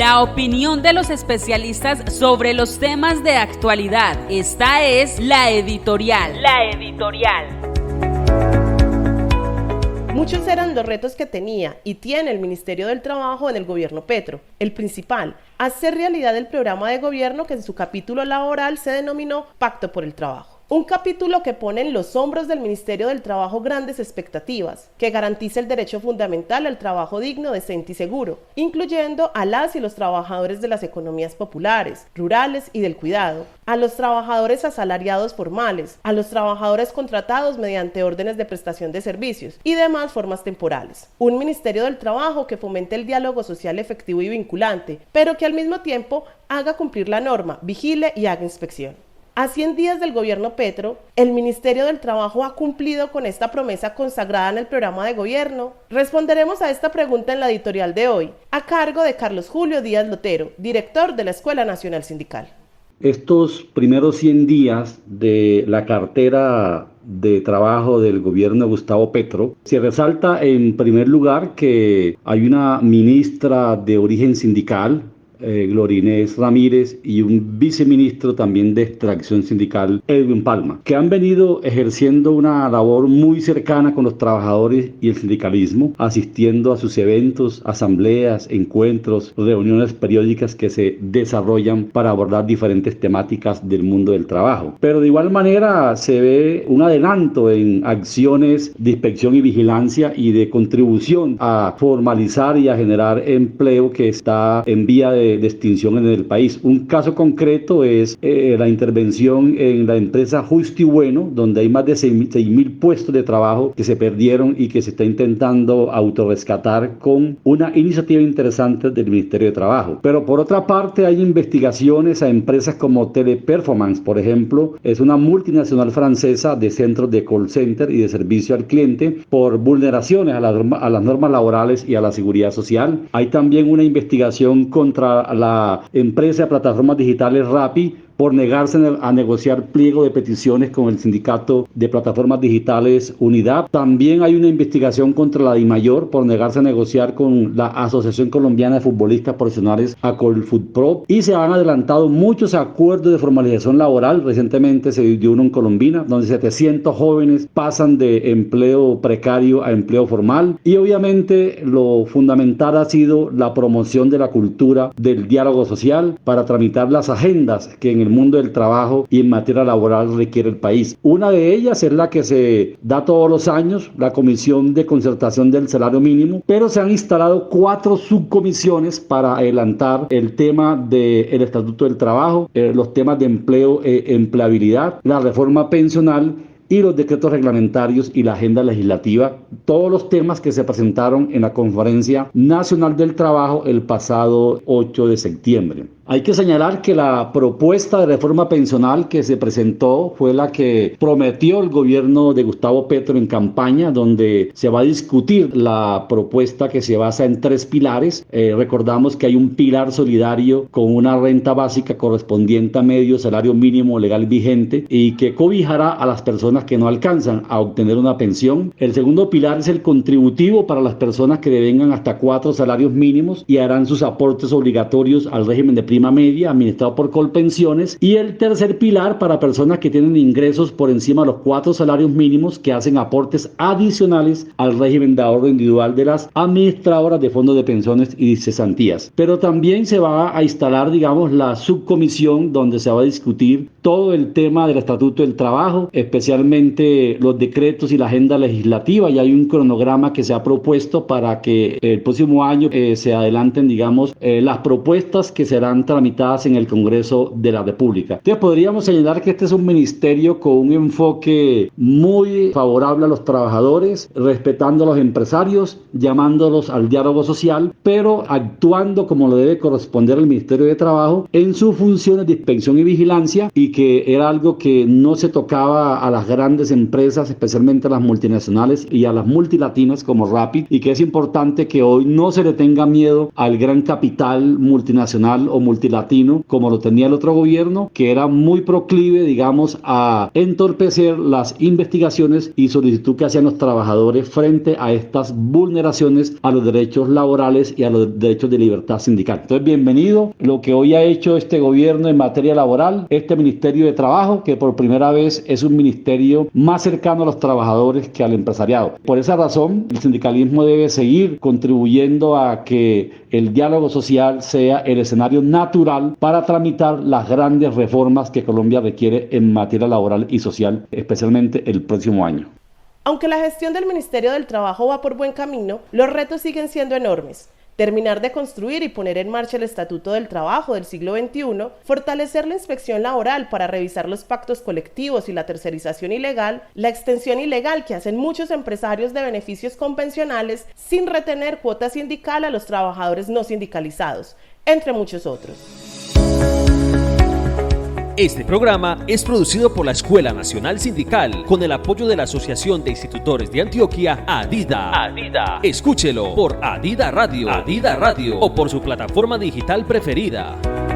La opinión de los especialistas sobre los temas de actualidad. Esta es La Editorial. La Editorial. Muchos eran los retos que tenía y tiene el Ministerio del Trabajo en el gobierno Petro. El principal, hacer realidad el programa de gobierno que en su capítulo laboral se denominó Pacto por el Trabajo. Un capítulo que pone en los hombros del Ministerio del Trabajo grandes expectativas, que garantiza el derecho fundamental al trabajo digno, decente y seguro, incluyendo a las y los trabajadores de las economías populares, rurales y del cuidado, a los trabajadores asalariados formales, a los trabajadores contratados mediante órdenes de prestación de servicios y demás formas temporales. Un Ministerio del Trabajo que fomente el diálogo social efectivo y vinculante, pero que al mismo tiempo haga cumplir la norma, vigile y haga inspección. A 100 días del gobierno Petro, ¿el Ministerio del Trabajo ha cumplido con esta promesa consagrada en el programa de gobierno? Responderemos a esta pregunta en la editorial de hoy, a cargo de Carlos Julio Díaz Lotero, director de la Escuela Nacional Sindical. Estos primeros 100 días de la cartera de trabajo del gobierno de Gustavo Petro, se resalta en primer lugar que hay una ministra de origen sindical, Gloria Inés Ramírez, y un viceministro también de extracción sindical, Edwin Palma, que han venido ejerciendo una labor muy cercana con los trabajadores y el sindicalismo, asistiendo a sus eventos, asambleas, encuentros, reuniones periódicas que se desarrollan para abordar diferentes temáticas del mundo del trabajo. Pero de igual manera se ve un adelanto en acciones de inspección y vigilancia y de contribución a formalizar y a generar empleo que está en vía de extinción en el país. Un caso concreto es la intervención en la empresa Justo y Bueno, donde hay más de 6.000 puestos de trabajo que se perdieron y que se está intentando autorrescatar con una iniciativa interesante del Ministerio de Trabajo. Pero por otra parte hay investigaciones a empresas como Teleperformance, por ejemplo, es una multinacional francesa de centros de call center y de servicio al cliente por vulneraciones a las normas laborales y a la seguridad social. Hay también una investigación contra la empresa de plataformas digitales Rappi por negarse a negociar pliego de peticiones con el sindicato de plataformas digitales Unidad. También hay una investigación contra la DIMAYOR por negarse a negociar con la Asociación Colombiana de Futbolistas Profesionales, ACOLFUTPRO, y se han adelantado muchos acuerdos de formalización laboral. Recientemente se dio uno en Colombina, donde 700 jóvenes pasan de empleo precario a empleo formal, y obviamente lo fundamental ha sido la promoción de la cultura del diálogo social para tramitar las agendas que en el mundo del trabajo y en materia laboral requiere el país. Una de ellas es la que se da todos los años, la Comisión de Concertación del Salario Mínimo, pero se han instalado 4 subcomisiones para adelantar el tema del Estatuto del Trabajo, los temas de empleo, empleabilidad, la reforma pensional y los decretos reglamentarios y la agenda legislativa, todos los temas que se presentaron en la Conferencia Nacional del Trabajo el pasado 8 de septiembre. Hay que señalar que la propuesta de reforma pensional que se presentó fue la que prometió el gobierno de Gustavo Petro en campaña, donde se va a discutir la propuesta que se basa en 3 pilares. Recordamos que hay un pilar solidario con una renta básica correspondiente a medio salario mínimo legal vigente y que cobijará a las personas que no alcanzan a obtener una pensión. El segundo pilar es el contributivo para las personas que devengan hasta 4 salarios mínimos y harán sus aportes obligatorios al régimen de prima media administrado por Colpensiones, y el tercer pilar para personas que tienen ingresos por encima de los 4 salarios mínimos que hacen aportes adicionales al régimen de ahorro individual de las administradoras de fondos de pensiones y cesantías. Pero también se va a instalar, digamos, la subcomisión donde se va a discutir todo el tema del Estatuto del Trabajo, especialmente los decretos y la agenda legislativa, y hay un cronograma que se ha propuesto para que el próximo año se adelanten, digamos, las propuestas que serán tramitadas en el Congreso de la República. Entonces podríamos señalar que este es un ministerio con un enfoque muy favorable a los trabajadores, respetando a los empresarios, llamándolos al diálogo social, pero actuando como le debe corresponder al Ministerio de Trabajo en sus funciones de inspección y vigilancia, y que era algo que no se tocaba a las grandes empresas, especialmente a las multinacionales y a las multilatinas como Rappi, y que es importante que hoy no se le tenga miedo al gran capital multinacional o multilatino como lo tenía el otro gobierno, que era muy proclive, digamos, a entorpecer las investigaciones y solicitud que hacían los trabajadores frente a estas vulneraciones a los derechos laborales y a los derechos de libertad sindical. Entonces, bienvenido lo que hoy ha hecho este gobierno en materia laboral, este Ministerio de Trabajo, que por primera vez es un ministerio más cercano a los trabajadores que al empresariado. Por esa razón, el sindicalismo debe seguir contribuyendo a que el diálogo social sea el escenario natural para tramitar las grandes reformas que Colombia requiere en materia laboral y social, especialmente el próximo año. Aunque la gestión del Ministerio del Trabajo va por buen camino, los retos siguen siendo enormes. Terminar de construir y poner en marcha el Estatuto del Trabajo del siglo XXI, fortalecer la inspección laboral para revisar los pactos colectivos y la tercerización ilegal, la extensión ilegal que hacen muchos empresarios de beneficios convencionales sin retener cuota sindical a los trabajadores no sindicalizados, entre muchos otros. Este programa es producido por la Escuela Nacional Sindical con el apoyo de la Asociación de Institutores de Antioquia, ADIDA. Escúchelo por ADIDA Radio o por su plataforma digital preferida.